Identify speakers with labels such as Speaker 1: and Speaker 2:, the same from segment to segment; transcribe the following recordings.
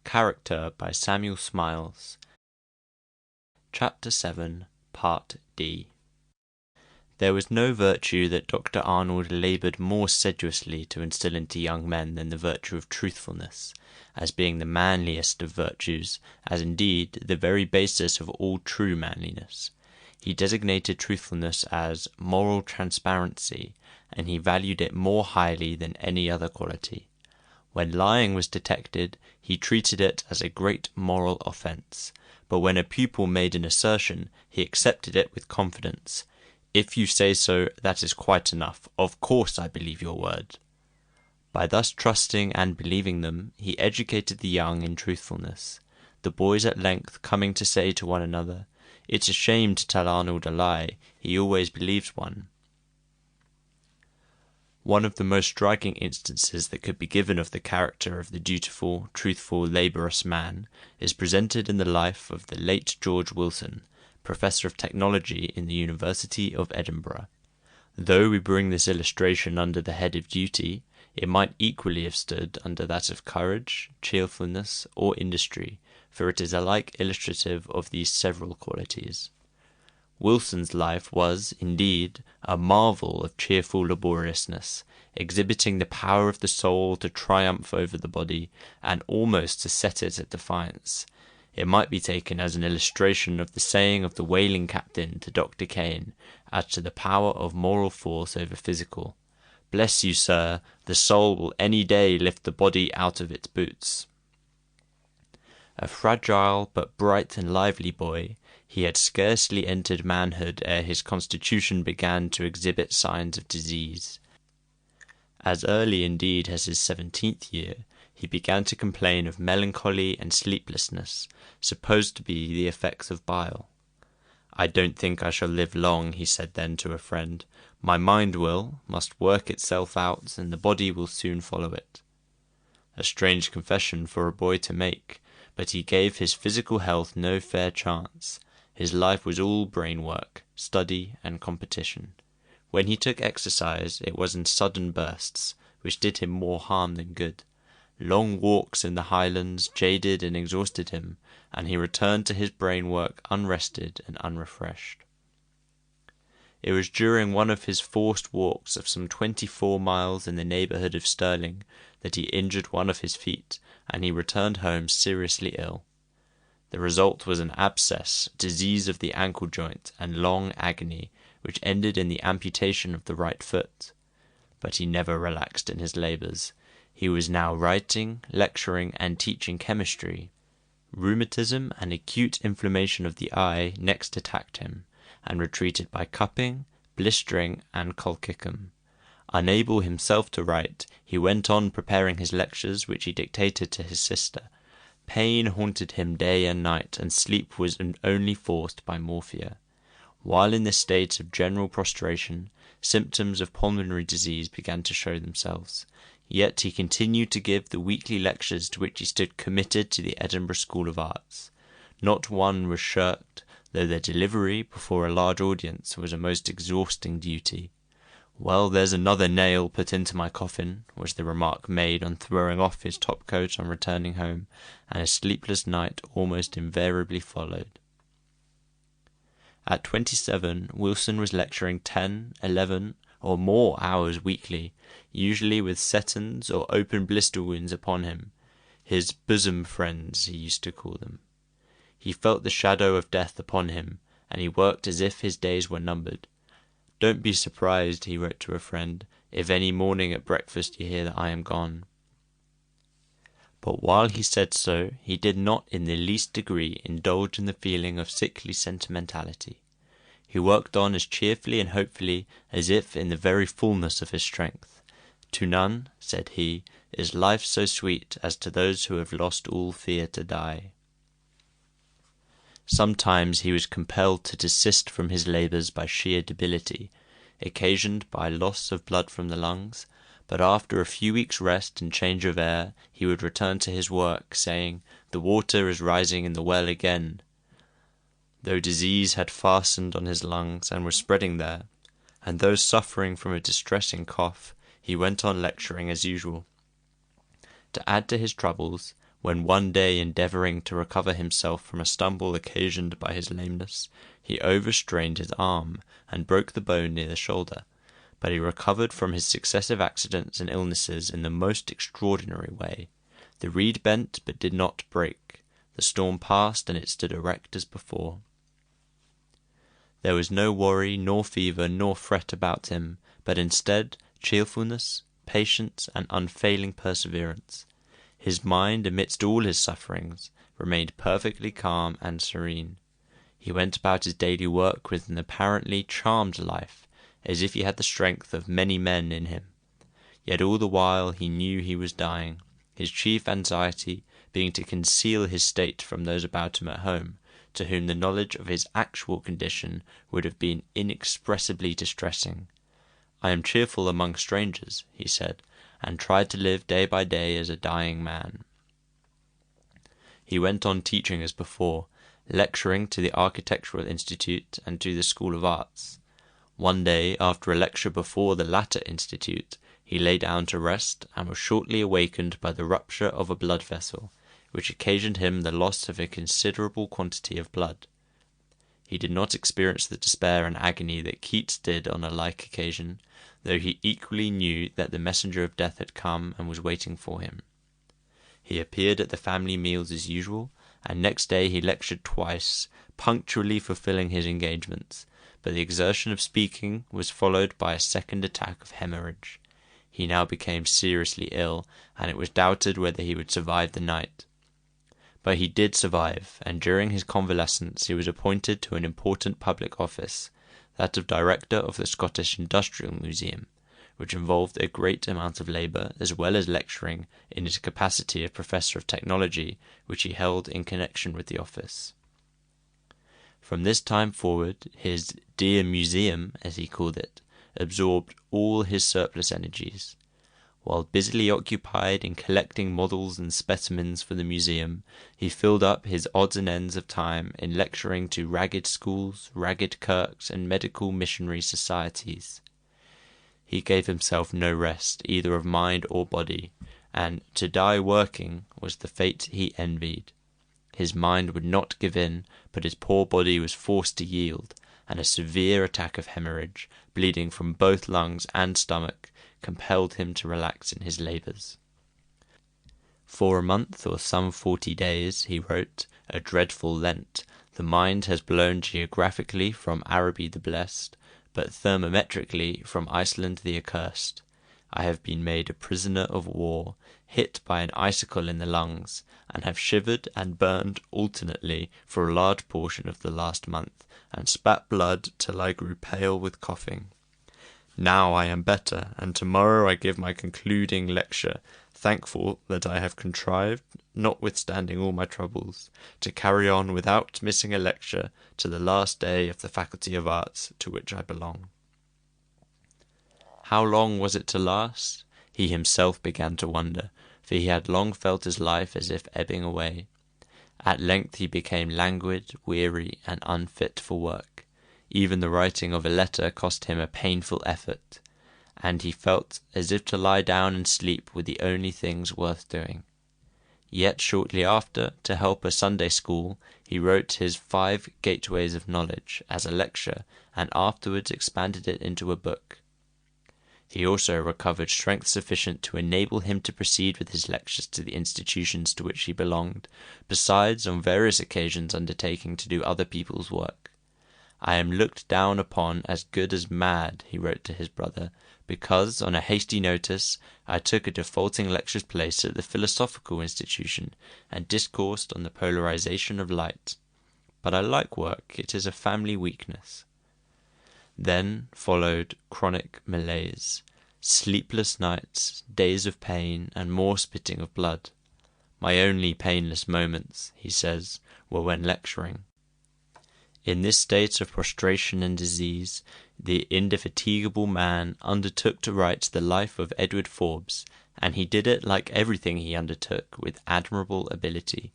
Speaker 1: Character by Samuel Smiles. Chapter 7, Part D. There was no virtue that Dr. Arnold laboured more sedulously to instil into young men than the virtue of truthfulness, as being the manliest of virtues, as indeed the very basis of all true manliness. He designated truthfulness as moral transparency, and he valued it more highly than any other quality. When lying was detected, he treated it as a great moral offence, but when a pupil made an assertion, he accepted it with confidence. "If you say so, that is quite enough. Of course I believe your word." By thus trusting and believing them, he educated the young in truthfulness, the boys at length coming to say to one another, "It's a shame to tell Arnold a lie, he always believes one." One of the most striking instances that could be given of the character of the dutiful, truthful, laborious man is presented in the life of the late George Wilson, Professor of Technology in the University of Edinburgh. Though we bring this illustration under the head of duty, it might equally have stood under that of courage, cheerfulness, or industry, for it is alike illustrative of these several qualities. Wilson's life was, indeed, a marvel of cheerful laboriousness, exhibiting the power of the soul to triumph over the body, and almost to set it at defiance. It might be taken as an illustration of the saying of the whaling captain to Dr. Kane as to the power of moral force over physical. "Bless you, sir, the soul will any day lift the body out of its boots." A fragile but bright and lively boy, he had scarcely entered manhood ere his constitution began to exhibit signs of disease. As early indeed as his 17th year, he began to complain of melancholy and sleeplessness, supposed to be the effects of bile. "I don't think I shall live long," he said then to a friend. "My mind must work itself out, and the body will soon follow it." A strange confession for a boy to make, but he gave his physical health no fair chance. His life was all brain work, study, and competition. When he took exercise, it was in sudden bursts, which did him more harm than good. Long walks in the Highlands jaded and exhausted him, and he returned to his brain work unrested and unrefreshed. It was during one of his forced walks of some 24 miles in the neighbourhood of Stirling that he injured one of his feet, and he returned home seriously ill. The result was an abscess, disease of the ankle joint, and long agony, which ended in the amputation of the right foot. But he never relaxed in his labours. He was now writing, lecturing, and teaching chemistry. Rheumatism and acute inflammation of the eye next attacked him, and retreated by cupping, blistering, and colchicum. Unable himself to write, he went on preparing his lectures, which he dictated to his sister. Pain haunted him day and night, and sleep was only forced by morphia. While in this state of general prostration, symptoms of pulmonary disease began to show themselves. Yet he continued to give the weekly lectures to which he stood committed to the Edinburgh School of Arts. Not one was shirked, though their delivery before a large audience was a most exhausting duty. "Well, there's another nail put into my coffin," was the remark made on throwing off his top-coat on returning home, and a sleepless night almost invariably followed. At 27, Wilson was lecturing 10, 11, or more hours weekly, usually with setons or open blister wounds upon him. His bosom friends, he used to call them. He felt the shadow of death upon him, and he worked as if his days were numbered. "Don't be surprised," he wrote to a friend, "if any morning at breakfast you hear that I am gone." But while he said so, he did not in the least degree indulge in the feeling of sickly sentimentality. He worked on as cheerfully and hopefully as if in the very fullness of his strength. "To none," said he, "is life so sweet as to those who have lost all fear to die." Sometimes he was compelled to desist from his labours by sheer debility, occasioned by loss of blood from the lungs, but after a few weeks' rest and change of air, he would return to his work, saying, "The water is rising in the well again." Though disease had fastened on his lungs and was spreading there, and though suffering from a distressing cough, he went on lecturing as usual. To add to his troubles, when one day, endeavouring to recover himself from a stumble occasioned by his lameness, he overstrained his arm and broke the bone near the shoulder. But he recovered from his successive accidents and illnesses in the most extraordinary way. The reed bent, but did not break. The storm passed, and it stood erect as before. There was no worry, nor fever, nor fret about him, but instead cheerfulness, patience, and unfailing perseverance. His mind, amidst all his sufferings, remained perfectly calm and serene. He went about his daily work with an apparently charmed life, as if he had the strength of many men in him. Yet all the while he knew he was dying, his chief anxiety being to conceal his state from those about him at home, to whom the knowledge of his actual condition would have been inexpressibly distressing. "I am cheerful among strangers," he said, and tried to live day by day as a dying man. He went on teaching as before, lecturing to the Architectural Institute and to the School of Arts. One day, after a lecture before the latter institute, he lay down to rest, and was shortly awakened by the rupture of a blood vessel, which occasioned him the loss of a considerable quantity of blood. He did not experience the despair and agony that Keats did on a like occasion, though he equally knew that the messenger of death had come and was waiting for him. He appeared at the family meals as usual, and next day he lectured twice, punctually fulfilling his engagements, but the exertion of speaking was followed by a second attack of hemorrhage. He now became seriously ill, and it was doubted whether he would survive the night. But he did survive, and during his convalescence he was appointed to an important public office, that of Director of the Scottish Industrial Museum, which involved a great amount of labour, as well as lecturing in his capacity of Professor of Technology, which he held in connection with the office. From this time forward, his dear museum, as he called it, absorbed all his surplus energies. While busily occupied in collecting models and specimens for the museum, he filled up his odds and ends of time in lecturing to ragged schools, ragged kirks, and medical missionary societies. He gave himself no rest, either of mind or body, and to die working was the fate he envied. His mind would not give in, but his poor body was forced to yield, and a severe attack of hemorrhage, bleeding from both lungs and stomach, compelled him to relax in his labours. "For a month, or some 40 days," he wrote, "a dreadful Lent, the mind has blown geographically from Araby the Blessed, but thermometrically from Iceland the Accursed. I have been made a prisoner of war, hit by an icicle in the lungs, and have shivered and burned alternately for a large portion of the last month, and spat blood till I grew pale with coughing. Now I am better, and tomorrow I give my concluding lecture, thankful that I have contrived, notwithstanding all my troubles, to carry on without missing a lecture to the last day of the Faculty of Arts to which I belong." How long was it to last? He himself began to wonder, for he had long felt his life as if ebbing away. At length he became languid, weary, and unfit for work. Even the writing of a letter cost him a painful effort, and he felt as if to lie down and sleep were the only things worth doing. Yet shortly after, to help a Sunday school, he wrote his 5 Gateways of Knowledge as a lecture, and afterwards expanded it into a book. He also recovered strength sufficient to enable him to proceed with his lectures to the institutions to which he belonged, besides on various occasions undertaking to do other people's work. "I am looked down upon as good as mad," he wrote to his brother, "because, on a hasty notice, I took a defaulting lecturer's place at the Philosophical Institution, and discoursed on the polarization of light. But I like work, it is a family weakness." Then followed chronic malaise, sleepless nights, days of pain, and more spitting of blood. "My only painless moments," he says, "were when lecturing." In this state of prostration and disease, the indefatigable man undertook to write the life of Edward Forbes, and he did it, like everything he undertook, with admirable ability.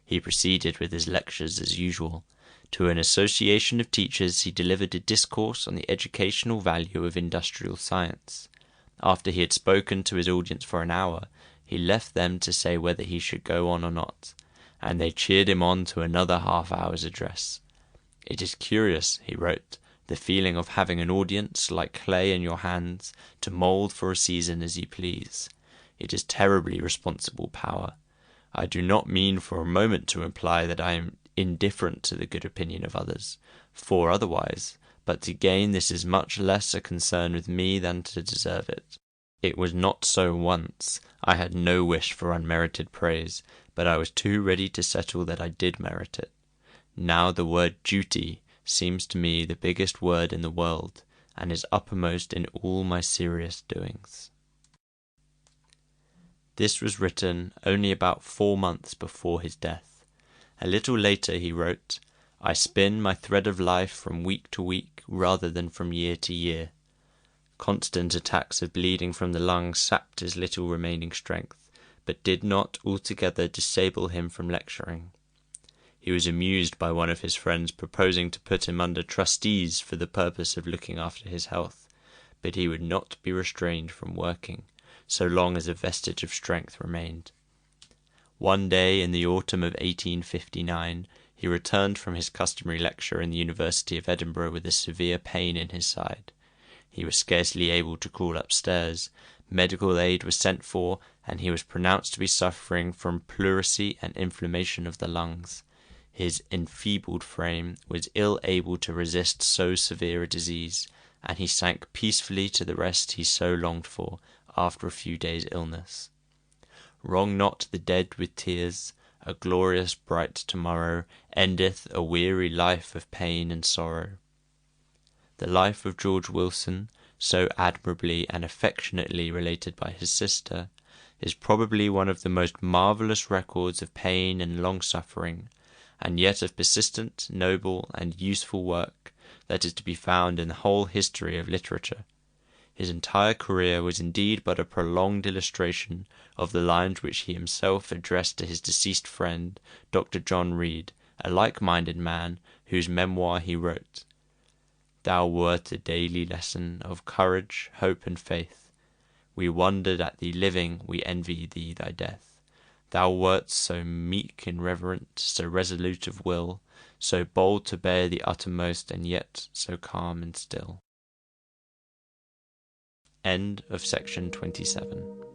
Speaker 1: He proceeded with his lectures as usual. To an association of teachers he delivered a discourse on the educational value of industrial science. After he had spoken to his audience for an hour, He left them to say whether he should go on or not, and they cheered him on to another half-hour's address. "It is curious," he wrote, "the feeling of having an audience like clay in your hands to mould for a season as you please. It is terribly responsible power. I do not mean for a moment to imply that I am indifferent to the good opinion of others, for otherwise, but to gain this is much less a concern with me than to deserve it. It was not so once. I had no wish for unmerited praise, but I was too ready to settle that I did merit it. Now the word duty seems to me the biggest word in the world, and is uppermost in all my serious doings." This was written only about 4 months before his death. A little later he wrote, "I spin my thread of life from week to week rather than from year to year." Constant attacks of bleeding from the lungs sapped his little remaining strength, but did not altogether disable him from lecturing. He was amused by one of his friends proposing to put him under trustees for the purpose of looking after his health, but he would not be restrained from working, so long as a vestige of strength remained. One day in the autumn of 1859, he returned from his customary lecture in the University of Edinburgh with a severe pain in his side. He was scarcely able to crawl upstairs. Medical aid was sent for, and he was pronounced to be suffering from pleurisy and inflammation of the lungs. His enfeebled frame was ill able to resist so severe a disease, and he sank peacefully to the rest he so longed for after a few days' illness. Wrong not the dead with tears. A glorious bright tomorrow endeth a weary life of pain and sorrow. The life of George Wilson, so admirably and affectionately related by his sister, is probably one of the most marvellous records of pain and long-suffering, and yet of persistent, noble, and useful work that is to be found in the whole history of literature. His entire career was indeed but a prolonged illustration of the lines which he himself addressed to his deceased friend, Dr. John Reed, a like-minded man, whose memoir he wrote. "Thou wert a daily lesson of courage, hope, and faith. We wondered at thee living, we envied thee thy death. Thou wert so meek and reverent, so resolute of will, so bold to bear the uttermost, and yet so calm and still." End of section 27.